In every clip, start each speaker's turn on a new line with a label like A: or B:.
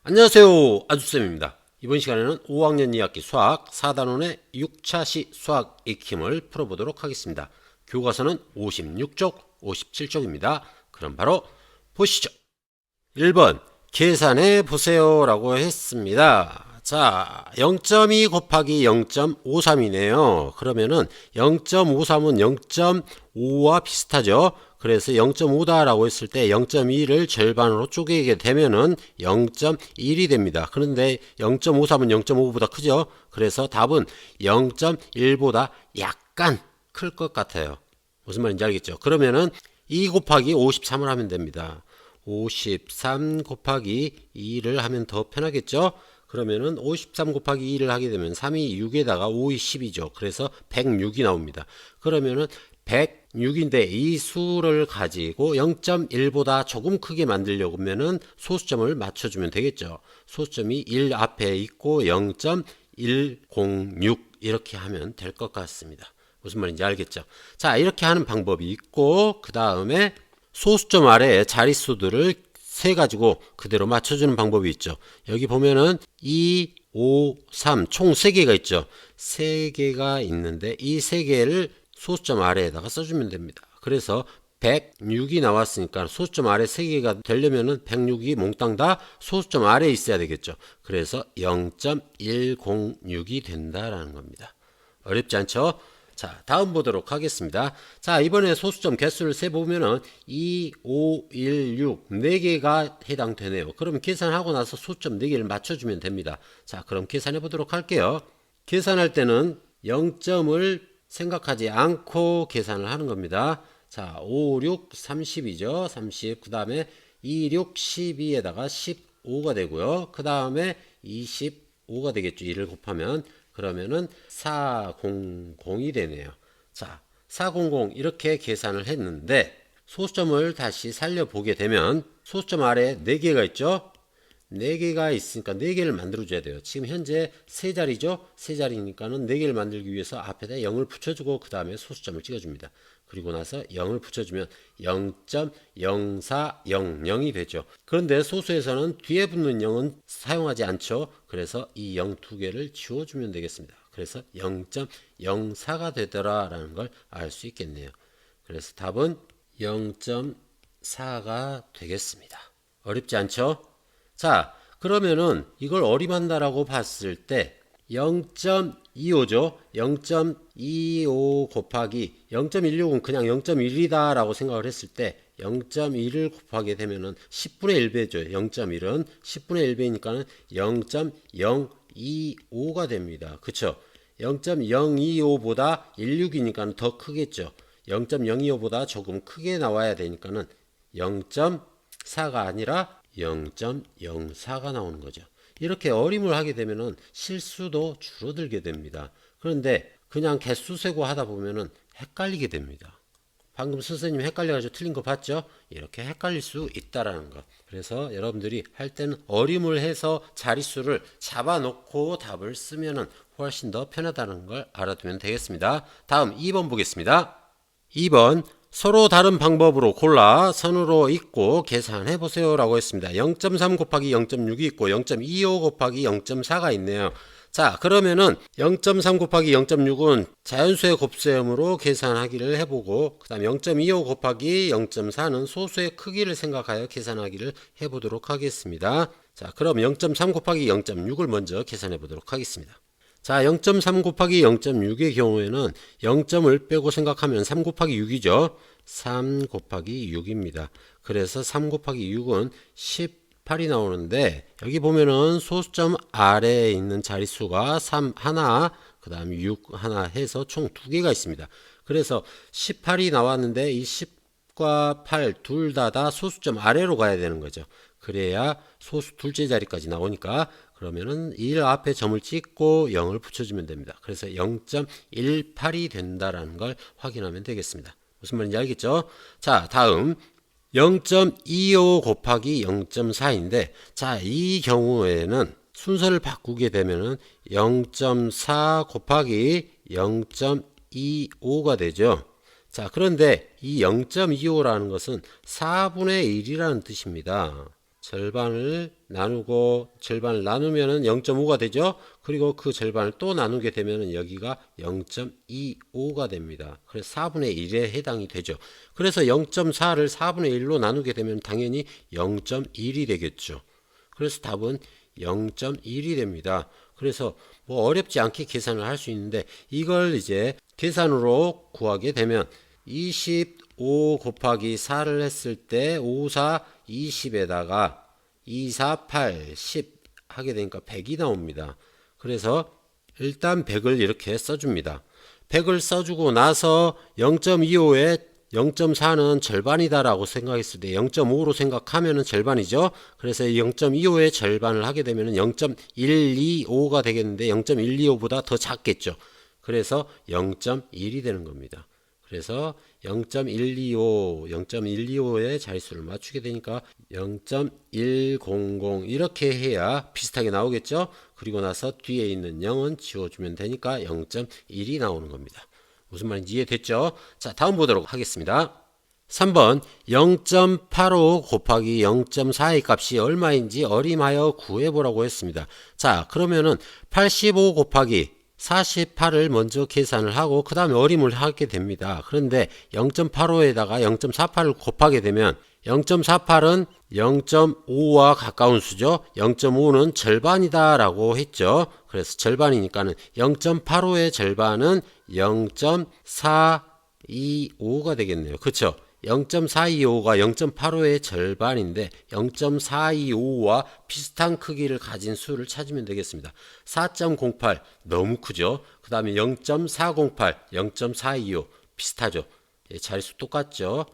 A: 안녕하세요, 아주쌤입니다. 이번 시간에는 5학년 2학기 수학 4단원의 6차시 수학 익힘을 풀어보도록 하겠습니다. 교과서는 56쪽, 57쪽입니다. 그럼 바로 보시죠. 1번 계산해 보세요 라고 했습니다. 자, 0.2 곱하기 0.53이네요. 그러면은 0.53은 0.5와 비슷하죠. 그래서 0.5다 라고 했을 때 0.2를 절반으로 쪼개게 되면은 0.1이 됩니다. 그런데 0.53은 0.5보다 크죠. 그래서 답은 0.1보다 약간 클 것 같아요. 무슨 말인지 알겠죠? 그러면은 2 곱하기 53을 하면 됩니다. 53 곱하기 2를 하면 더 편하겠죠? 그러면은 53 곱하기 2를 하게 되면 3이 6에다가 5이 10이죠. 그래서 106이 나옵니다. 그러면은 106인데 이 수를 가지고 0.1보다 조금 크게 만들려고 하면은 소수점을 맞춰주면 되겠죠. 소수점이 1 앞에 있고 0.106 이렇게 하면 될 것 같습니다. 무슨 말인지 알겠죠? 자, 이렇게 하는 방법이 있고 그 다음에 소수점 아래에 자릿수들을 세 가지고 그대로 맞춰주는 방법이 있죠. 여기 보면은 2, 5, 3 총 3개가 있죠. 3개가 있는데 이 3개를 소수점 아래에다가 써주면 됩니다. 그래서 106이 나왔으니까 소수점 아래 3개가 되려면은 106이 몽땅 다 소수점 아래에 있어야 되겠죠. 그래서 0.106이 된다라는 겁니다. 어렵지 않죠? 자, 다음 보도록 하겠습니다. 자, 이번에 소수점 개수를 세보면은 2, 5, 1, 6 4개가 해당되네요. 그러면 계산하고 나서 소수점 4개를 맞춰주면 됩니다. 자, 그럼 계산해 보도록 할게요. 계산할 때는 0점을 생각하지 않고 계산을 하는 겁니다. 자, 5, 6, 30이죠. 30. 그 다음에 2, 6, 12에다가 15가 되고요. 그 다음에 25가 되겠죠. 1을 곱하면. 그러면은 400이 되네요. 자, 400 이렇게 계산을 했는데 소수점을 다시 살려보게 되면 소수점 아래 4개가 있죠. 4개가 있으니까 4개를 만들어줘야 돼요. 지금 현재 3자리죠. 3자리니까는 4개를 만들기 위해서 앞에다 0을 붙여주고 그 다음에 소수점을 찍어줍니다. 그리고 나서 0을 붙여주면 0.0400이 되죠. 그런데 소수에서는 뒤에 붙는 0은 사용하지 않죠. 그래서 이 0 2개를 지워주면 되겠습니다. 그래서 0.04가 되더라라는 걸 알 수 있겠네요. 그래서 답은 0.4가 되겠습니다. 어렵지 않죠? 자, 그러면은 이걸 어림한다라고 봤을 때 0.25죠. 0.25 곱하기 0.16은 그냥 0.1이다 라고 생각을 했을 때 0.1을 곱하게 되면은 10분의 1배죠. 0.1은 10분의 1배니까는 0.025가 됩니다. 그쵸? 0.025보다 16이니까 더 크겠죠. 0.025보다 조금 크게 나와야 되니까는 0.4가 아니라 0.04가 나오는 거죠. 이렇게 어림을 하게 되면은 실수도 줄어들게 됩니다. 그런데 그냥 개수 세고 하다 보면은 헷갈리게 됩니다. 방금 선생님 헷갈려가지고 틀린 거 봤죠? 이렇게 헷갈릴 수 있다라는 것. 그래서 여러분들이 할 때는 어림을 해서 자릿수를 잡아놓고 답을 쓰면은 훨씬 더 편하다는 걸 알아두면 되겠습니다. 다음 2번 보겠습니다. 2번 서로 다른 방법으로 골라 선으로 읽고 계산해 보세요 라고 했습니다. 0.3 곱하기 0.6이 있고 0.25 곱하기 0.4가 있네요. 자, 그러면은 0.3 곱하기 0.6은 자연수의 곱셈으로 계산하기를 해보고 그 다음 0.25 곱하기 0.4는 소수의 크기를 생각하여 계산하기를 해보도록 하겠습니다. 자, 그럼 0.3 곱하기 0.6을 먼저 계산해 보도록 하겠습니다. 자, 0.3 곱하기 0.6의 경우에는 0점을 빼고 생각하면 3 곱하기 6이죠. 3 곱하기 6입니다. 그래서 3 곱하기 6은 18이 나오는데 여기 보면은 소수점 아래에 있는 자릿수가 3 하나, 그 다음에 6 하나 해서 총 2개가 있습니다. 그래서 18이 나왔는데 이 10과 8 둘 다 소수점 아래로 가야 되는 거죠. 그래야 소수 둘째 자리까지 나오니까 그러면은 1 앞에 점을 찍고 0을 붙여주면 됩니다. 그래서 0.18이 된다라는 걸 확인하면 되겠습니다. 무슨 말인지 알겠죠? 자, 다음 0.25 곱하기 0.4인데 자, 이 경우에는 순서를 바꾸게 되면은 0.4 곱하기 0.25가 되죠. 자, 그런데 이 0.25라는 것은 4분의 1이라는 뜻입니다. 절반을 나누면은 0.5가 되죠. 그리고 그 절반을 또 나누게 되면은 여기가 0.25가 됩니다. 그래서 4분의 1에 해당이 되죠. 그래서 0.4를 4분의 1로 나누게 되면 당연히 0.1이 되겠죠. 그래서 답은 0.1이 됩니다. 그래서 뭐 어렵지 않게 계산을 할 수 있는데 이걸 이제 계산으로 구하게 되면 25 곱하기 4를 했을 때 5, 4, 20에다가 2, 4, 8, 10 하게 되니까 100이 나옵니다. 그래서 일단 100을 이렇게 써줍니다. 100을 써주고 나서 0.25에 0.4는 절반이다 라고 생각했을 때 0.5로 생각하면 절반이죠. 그래서 0.25의 절반을 하게 되면 0.125가 되겠는데 0.125보다 더 작겠죠. 그래서 0.1이 되는 겁니다. 그래서 0.125의 자릿수를 맞추게 되니까 0.100 이렇게 해야 비슷하게 나오겠죠. 그리고 나서 뒤에 있는 0은 지워주면 되니까 0.1이 나오는 겁니다. 무슨 말인지 이해됐죠? 자, 다음 보도록 하겠습니다. 3번 0.85 곱하기 0.4의 값이 얼마인지 어림하여 구해보라고 했습니다. 자, 그러면은 85 곱하기 48을 먼저 계산을 하고 그 다음에 어림을 하게 됩니다. 그런데 0.85에다가 0.48을 곱하게 되면 0.48은 0.5와 가까운 수죠. 0.5는 절반이다 라고 했죠. 그래서 절반이니까는 0.85의 절반은 0.425가 되겠네요. 그쵸? 0.425가 0.85의 절반인데 0.425와 비슷한 크기를 가진 수를 찾으면 되겠습니다. 4.08 너무 크죠? 그 다음에 0.408, 0.425 비슷하죠? 예, 자릿수 똑같죠?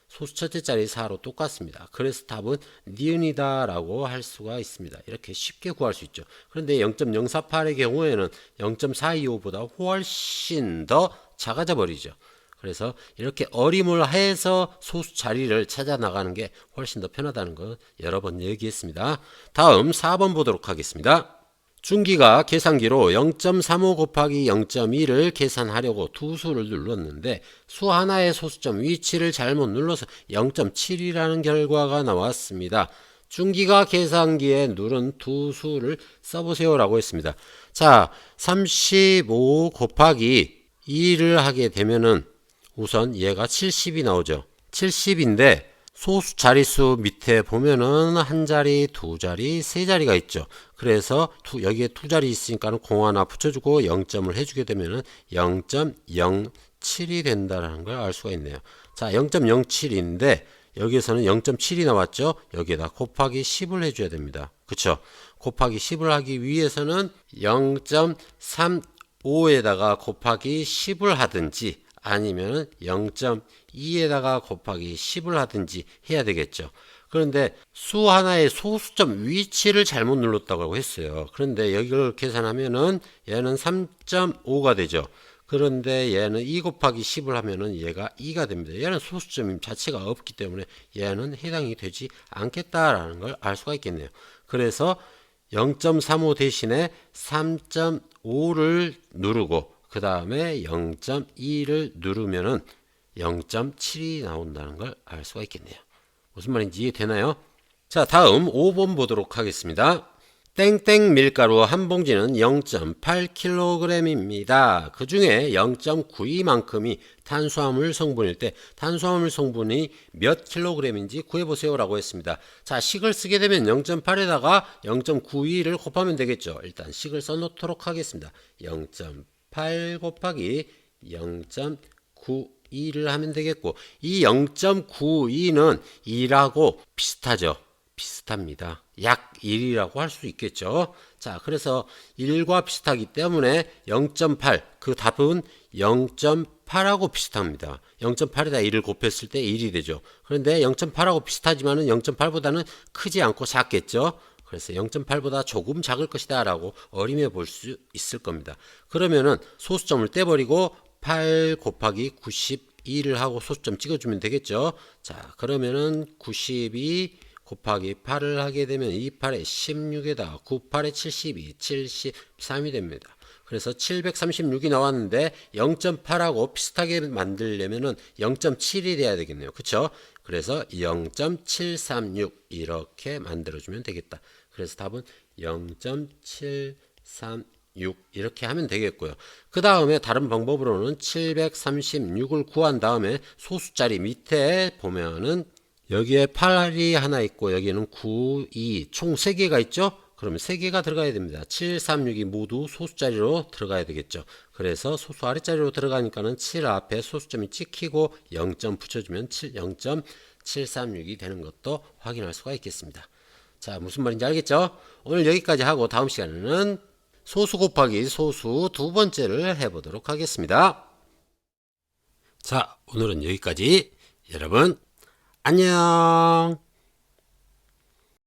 A: 소수 첫째 자리 4로 똑같습니다. 그래서 답은 니은이다 라고 할 수가 있습니다. 이렇게 쉽게 구할 수 있죠. 그런데 0.048의 경우에는 0.425보다 훨씬 더 작아져 버리죠. 그래서 이렇게 어림을 해서 소수 자리를 찾아 나가는 게 훨씬 더 편하다는 거 여러 번 얘기했습니다. 다음 4번 보도록 하겠습니다. 준기가 계산기로 0.35 곱하기 0.2를 계산하려고 두 수를 눌렀는데 수 하나의 소수점 위치를 잘못 눌러서 0.7이라는 결과가 나왔습니다. 준기가 계산기에 누른 두 수를 써보세요 라고 했습니다. 자, 35 곱하기 2를 하게 되면은 우선 얘가 70이 나오죠. 70인데 소수 자릿수 밑에 보면은 한 자리, 두 자리, 세 자리가 있죠. 그래서 여기에 두 자리 있으니까 공 하나 붙여주고 0점을 해주게 되면은 0.07이 된다는 걸 알 수가 있네요. 자, 0.07인데 여기에서는 0.7이 나왔죠. 여기에다 곱하기 10을 해줘야 됩니다. 그쵸? 곱하기 10을 하기 위해서는 0.35에다가 곱하기 10을 하든지 아니면 0.2에다가 곱하기 10을 하든지 해야 되겠죠. 그런데 수 하나의 소수점 위치를 잘못 눌렀다고 했어요. 그런데 여기를 계산하면은 얘는 3.5가 되죠. 그런데 얘는 2 곱하기 10을 하면은 얘가 2가 됩니다. 얘는 소수점 자체가 없기 때문에 얘는 해당이 되지 않겠다라는 걸 알 수가 있겠네요. 그래서 0.35 대신에 3.5를 누르고 그 다음에 0.2를 누르면은 0.7이 나온다는 걸 알 수가 있겠네요. 무슨 말인지 이해되나요? 자, 다음 5번 보도록 하겠습니다. 땡땡 밀가루 한 봉지는 0.8kg입니다. 그 중에 0.92만큼이 탄수화물 성분일 때 탄수화물 성분이 몇 kg인지 구해보세요 라고 했습니다. 자, 식을 쓰게 되면 0.8에다가 0.92를 곱하면 되겠죠. 일단 식을 써놓도록 하겠습니다. 0.8 곱하기 0.92를 하면 되겠고 이 0.92는 2라고 비슷하죠. 비슷합니다. 약 1이라고 할 수 있겠죠. 자, 그래서 1과 비슷하기 때문에 0.8 그 답은 0.8하고 비슷합니다. 0.8에다 1을 곱했을 때 1이 되죠. 그런데 0.8하고 비슷하지만 0.8보다는 크지 않고 작겠죠. 그래서 0.8보다 조금 작을 것이다 라고 어림해 볼 수 있을 겁니다. 그러면은 소수점을 떼버리고 8 곱하기 92를 하고 소수점 찍어주면 되겠죠. 자, 그러면은 92 곱하기 8을 하게 되면 28에 16에다 98에 72, 73이 됩니다. 그래서 736이 나왔는데 0.8하고 비슷하게 만들려면은 0.7이 돼야 되겠네요. 그쵸? 그래서 0.736 이렇게 만들어주면 되겠다. 그래서 답은 0.736 이렇게 하면 되겠고요. 그 다음에 다른 방법으로는 736을 구한 다음에 소수자리 밑에 보면은 여기에 8이 하나 있고 여기는 9, 2, 총 3개가 있죠? 그러면 3개가 들어가야 됩니다. 7, 3, 6이 모두 소수자리로 들어가야 되겠죠. 그래서 소수 아랫자리로 들어가니까는 7 앞에 소수점이 찍히고 0점 붙여주면 0.736이 되는 것도 확인할 수가 있겠습니다. 자, 무슨 말인지 알겠죠? 오늘 여기까지 하고 다음 시간에는 소수 곱하기 소수 두 번째를 해보도록 하겠습니다. 자, 오늘은 여기까지. 여러분, 안녕!